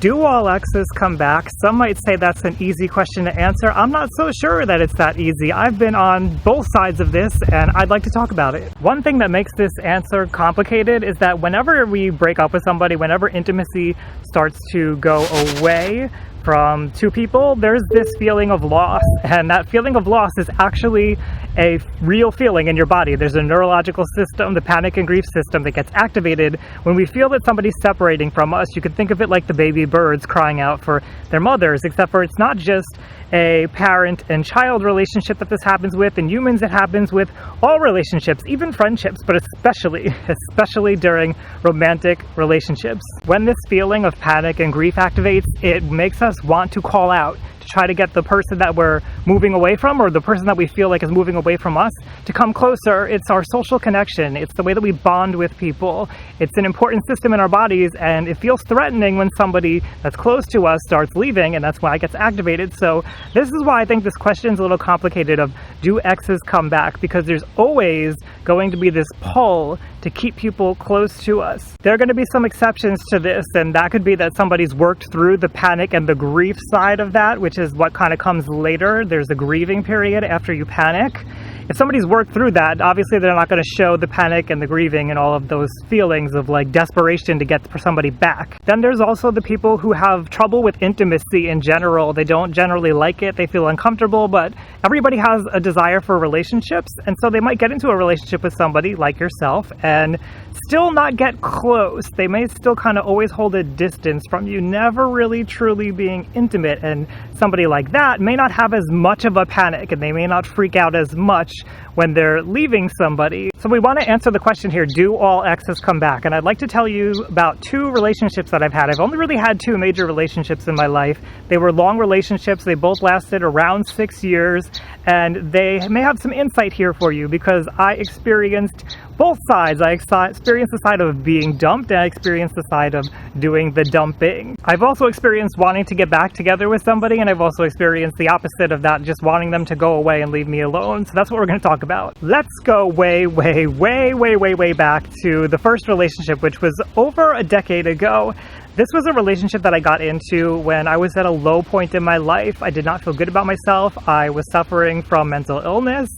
Do all exes come back? Some might say that's an easy question to answer. I'm not so sure that it's that easy. I've been on both sides of this and I'd like to talk about it. One thing that makes this answer complicated is that whenever we break up with somebody, whenever intimacy starts to go away from two people, there's this feeling of loss, and that feeling of loss is actually a real feeling in your body. There's a neurological system, the panic and grief system, that gets activated when we feel that somebody's separating from us. You could think of it like the baby birds crying out for their mothers, except for it's not just a parent and child relationship that this happens with. In humans, it happens with all relationships, even friendships, but especially during romantic relationships. When this feeling of panic and grief activates, it makes us want to call out, to try to get the person that we're moving away from, or the person that we feel like is moving away from us, to come closer. It's our social connection. It's the way that we bond with people. It's an important system in our bodies, and it feels threatening when somebody that's close to us starts leaving, and that's why it gets activated. So this is why I think this question is a little complicated of, do exes come back? Because there's always going to be this pull to keep people close to us. There are going to be some exceptions to this, and that could be that somebody's worked through the panic and the grief side of that, which is what kind of comes later. There's a grieving period after you panic. If somebody's worked through that, obviously they're not going to show the panic and the grieving and all of those feelings of like desperation to get somebody back. Then there's also the people who have trouble with intimacy in general. They don't generally like it, they feel uncomfortable, but everybody has a desire for relationships, and so they might get into a relationship with somebody like yourself and still not get close. They may still kind of always hold a distance from you, never really truly being intimate, and somebody like that may not have as much of a panic, and they may not freak out as much when they're leaving somebody. So we want to answer the question here, do all exes come back? And I'd like to tell you about two relationships that I've had. I've only really had two major relationships in my life. They were long relationships. They both lasted around 6 years, and they may have some insight here for you because I experienced both sides. I experienced the side of being dumped, and I experienced the side of doing the dumping. I've also experienced wanting to get back together with somebody, and I've also experienced the opposite of that, just wanting them to go away and leave me alone. So that's what we're going to talk about. Let's go way back to the first relationship, which was over a decade ago. This was a relationship that I got into when I was at a low point in my life. I did not feel good about myself. I was suffering from mental illness,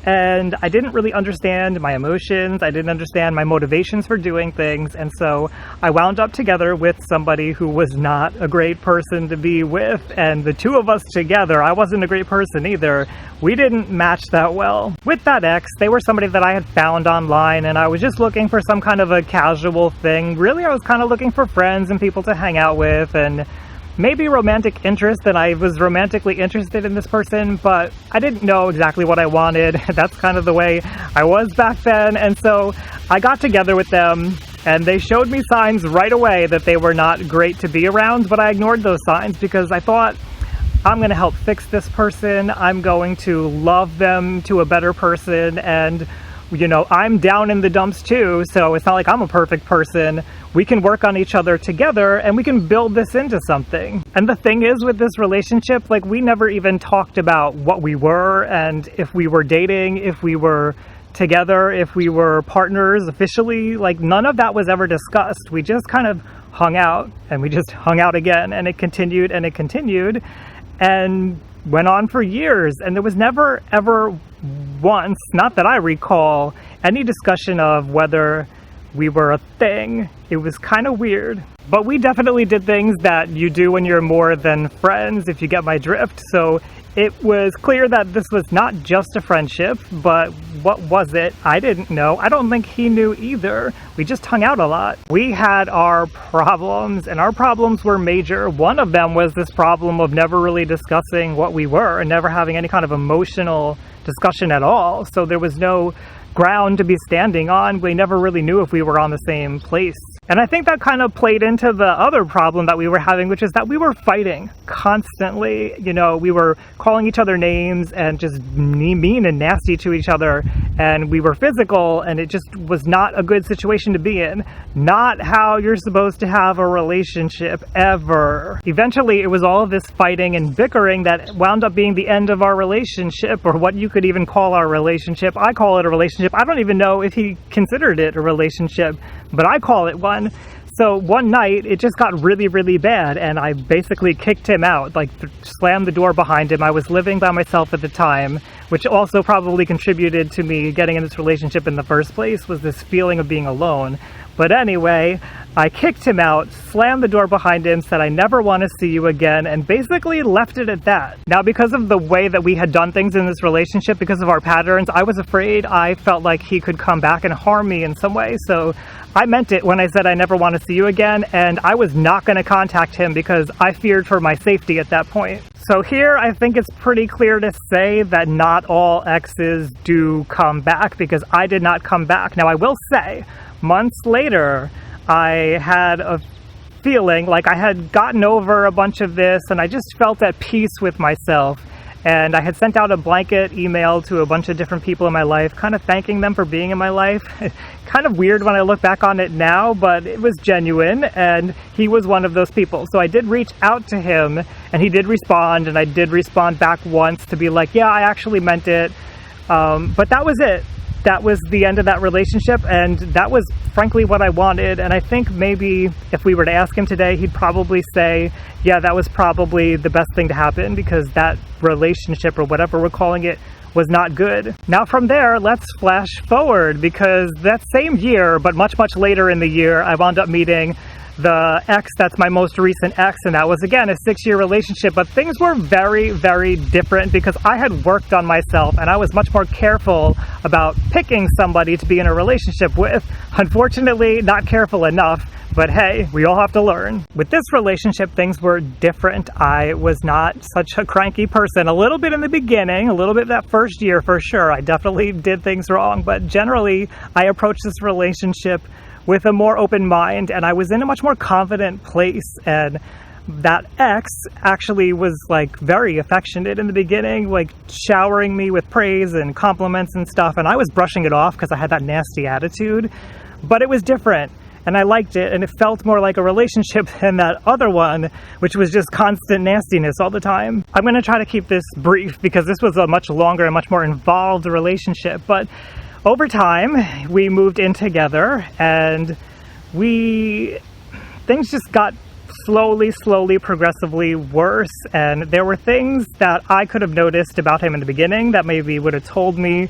and I didn't really understand my emotions. I didn't understand my motivations for doing things. And so I wound up together with somebody who was not a great person to be with. And the two of us together, I wasn't a great person either. We didn't match that well. With that ex, they were somebody that I had found online, and I was just looking for some kind of a casual thing. Really, I was kind of looking for friends and people to hang out with, and maybe romantic interest, and I was romantically interested in this person, but I didn't know exactly what I wanted. That's kind of the way I was back then, and so I got together with them, and they showed me signs right away that they were not great to be around, but I ignored those signs because I thought, I'm going to help fix this person, I'm going to love them to a better person, and you know, I'm down in the dumps too, so it's not like I'm a perfect person. We can work on each other together, and we can build this into something. And the thing is, with this relationship, like, we never even talked about what we were, and if we were dating, if we were together, if we were partners officially. Like, none of that was ever discussed. We just kind of hung out, and we just hung out again, and it continued, and went on for years, and there was never ever once, not that I recall, any discussion of whether we were a thing. It was kind of weird, but we definitely did things that you do when you're more than friends, if you get my drift. So it was clear that this was not just a friendship, but what was it? I didn't know. I don't think he knew either. We just hung out a lot. We had our problems, and our problems were major. One of them was this problem of never really discussing what we were and never having any kind of emotional discussion at all. So there was no ground to be standing on. We never really knew if we were on the same place. And I think that kind of played into the other problem that we were having, which is that we were fighting constantly. You know, we were calling each other names and just mean and nasty to each other, and we were physical, and it just was not a good situation to be in. Not how you're supposed to have a relationship ever. Eventually, it was all of this fighting and bickering that wound up being the end of our relationship, or what you could even call our relationship. I call it a relationship. I don't even know if he considered it a relationship, but I call it one. So one night, it just got really, really bad, and I basically kicked him out, like slammed the door behind him. I was living by myself at the time, which also probably contributed to me getting in this relationship in the first place, was this feeling of being alone. But anyway, I kicked him out, slammed the door behind him, said I never want to see you again, and basically left it at that. Now, because of the way that we had done things in this relationship, because of our patterns, I was afraid. I felt like he could come back and harm me in some way. So I meant it when I said I never want to see you again, and I was not going to contact him because I feared for my safety at that point. So here, I think it's pretty clear to say that not all exes do come back, because I did not come back. Now, I will say, months later, I had a feeling like I had gotten over a bunch of this, and I just felt at peace with myself. And I had sent out a blanket email to a bunch of different people in my life, kind of thanking them for being in my life. Kind of weird when I look back on it now, but it was genuine, and he was one of those people. So I did reach out to him, and he did respond, and I did respond back once to be like, yeah, I actually meant it. But that was it. That was the end of that relationship, and that was frankly what I wanted. And I think maybe if we were to ask him today, he'd probably say, yeah, that was probably the best thing to happen, because that relationship, or whatever we're calling it, was not good. Now from there, let's flash forward, because that same year, but much, much later in the year, I wound up meeting the ex that's my most recent ex, and that was, again, a 6-year relationship. But things were very, very different, because I had worked on myself, and I was much more careful about picking somebody to be in a relationship with. Unfortunately, not careful enough, but hey, we all have to learn. With this relationship, things were different. I was not such a cranky person. A little bit in the beginning, a little bit that first year for sure. I definitely did things wrong, but generally, I approached this relationship with a more open mind, and I was in a much more confident place. And that ex actually was like very affectionate in the beginning, like showering me with praise and compliments and stuff, and I was brushing it off because I had that nasty attitude. But it was different, and I liked it, and it felt more like a relationship than that other one, which was just constant nastiness all the time. I'm going to try to keep this brief, because this was a much longer and much more involved relationship. But over time, we moved in together, and things just got slowly, progressively worse. And there were things that I could have noticed about him in the beginning that maybe would have told me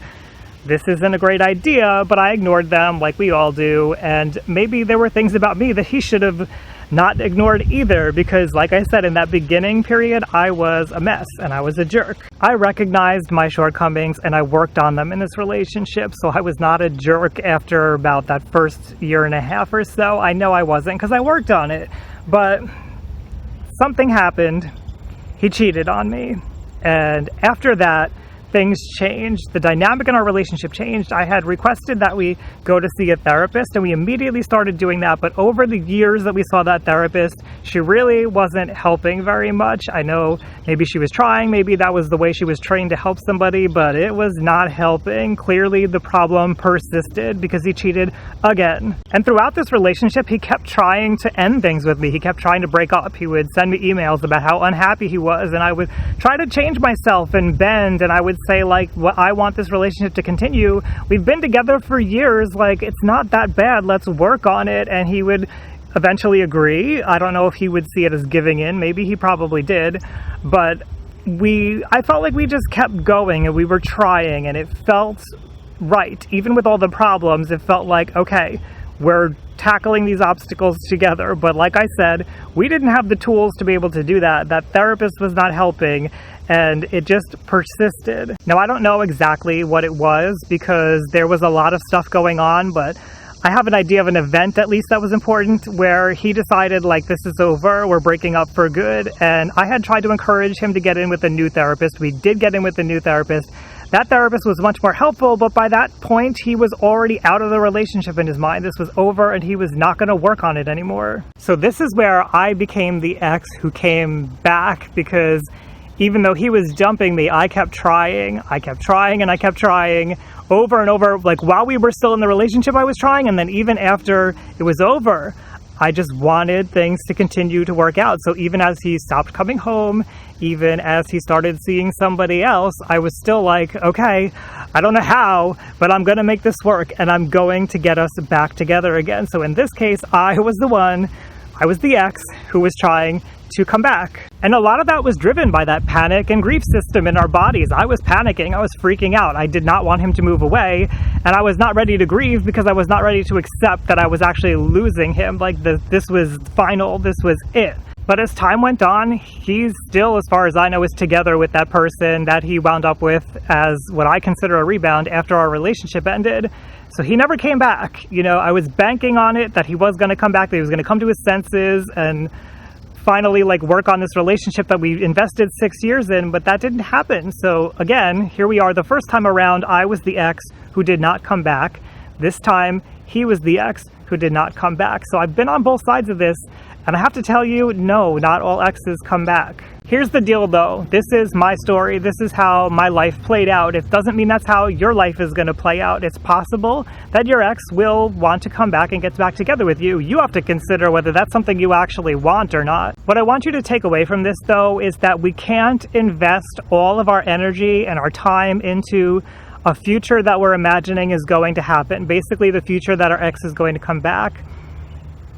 this isn't a great idea, but I ignored them like we all do. And maybe there were things about me that he should have not ignored either, because like I said, in that beginning period, I was a mess and I was a jerk. I recognized my shortcomings and I worked on them in this relationship, so I was not a jerk after about that first year and a half or so. I know I wasn't, because I worked on it, but something happened. He cheated on me, and after that, things changed. The dynamic in our relationship changed. I had requested that we go to see a therapist, and we immediately started doing that. But over the years that we saw that therapist, she really wasn't helping very much. I know maybe she was trying, maybe that was the way she was trained to help somebody, but it was not helping. Clearly, the problem persisted because he cheated again. And throughout this relationship, he kept trying to end things with me. He kept trying to break up. He would send me emails about how unhappy he was, and I would try to change myself and bend, and I would say, like, well, I want this relationship to continue. We've been together for years. Like, it's not that bad. Let's work on it. And he would eventually agree. I don't know if he would see it as giving in. Maybe he probably did. But I felt like we just kept going, and we were trying, and it felt right. Even with all the problems, it felt like, okay, we're tackling these obstacles together. But like I said, we didn't have the tools to be able to do that. That therapist was not helping, and it just persisted. Now, I don't know exactly what it was, because there was a lot of stuff going on, but I have an idea of an event, at least, that was important, where he decided, like, this is over, we're breaking up for good. And I had tried to encourage him to get in with a new therapist. We did get in with a new therapist. That therapist was much more helpful, but by that point, he was already out of the relationship in his mind. This was over, and he was not going to work on it anymore. So this is where I became the ex who came back, because even though he was dumping me, I kept trying, and I kept trying over and over. Like, while we were still in the relationship, I was trying, and then even after it was over, I just wanted things to continue to work out. So even as he stopped coming home, even as he started seeing somebody else, I was still like, okay, I don't know how, but I'm going to make this work, and I'm going to get us back together again. So in this case, I was the ex who was trying to come back. And a lot of that was driven by that panic and grief system in our bodies. I was panicking, I was freaking out. I did not want him to move away, and I was not ready to grieve because I was not ready to accept that I was actually losing him. Like this was final, this was it. But as time went on, he's still, as far as I know, is together with that person that he wound up with as what I consider a rebound after our relationship ended. So he never came back. You know, I was banking on it that he was going to come back, that he was going to come to his senses and finally work on this relationship that we invested 6 years in, but that didn't happen. So again, here we are. The first time around, I was the ex who did not come back. This time, he was the ex who did not come back. So I've been on both sides of this, and I have to tell you, no, not all exes come back. Here's the deal though, this is my story, this is how my life played out. It doesn't mean that's how your life is going to play out. It's possible that your ex will want to come back and get back together with you. You have to consider whether that's something you actually want or not. What I want you to take away from this though is that we can't invest all of our energy and our time into a future that we're imagining is going to happen. Basically the future that our ex is going to come back.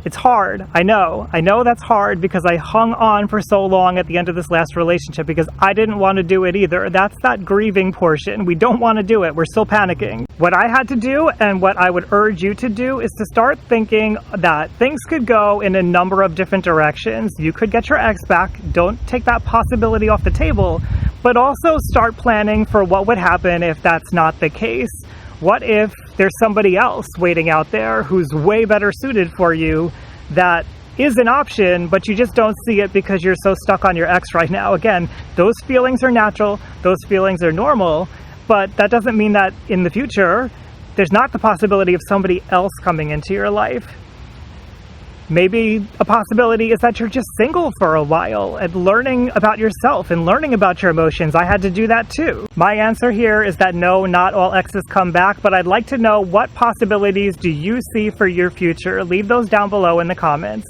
It's hard. I know that's hard because I hung on for so long at the end of this last relationship because I didn't want to do it either. That's that grieving portion. We don't want to do it. We're still panicking. What I had to do and what I would urge you to do is to start thinking that things could go in a number of different directions. You could get your ex back. Don't take that possibility off the table, but also start planning for what would happen if that's not the case. What if there's somebody else waiting out there who's way better suited for you that is an option, but you just don't see it because you're so stuck on your ex right now? Again, those feelings are natural, those feelings are normal, but that doesn't mean that in the future, there's not the possibility of somebody else coming into your life. Maybe a possibility is that you're just single for a while and learning about yourself and learning about your emotions. I had to do that too. My answer here is that no, not all exes come back, but I'd like to know what possibilities do you see for your future? Leave those down below in the comments.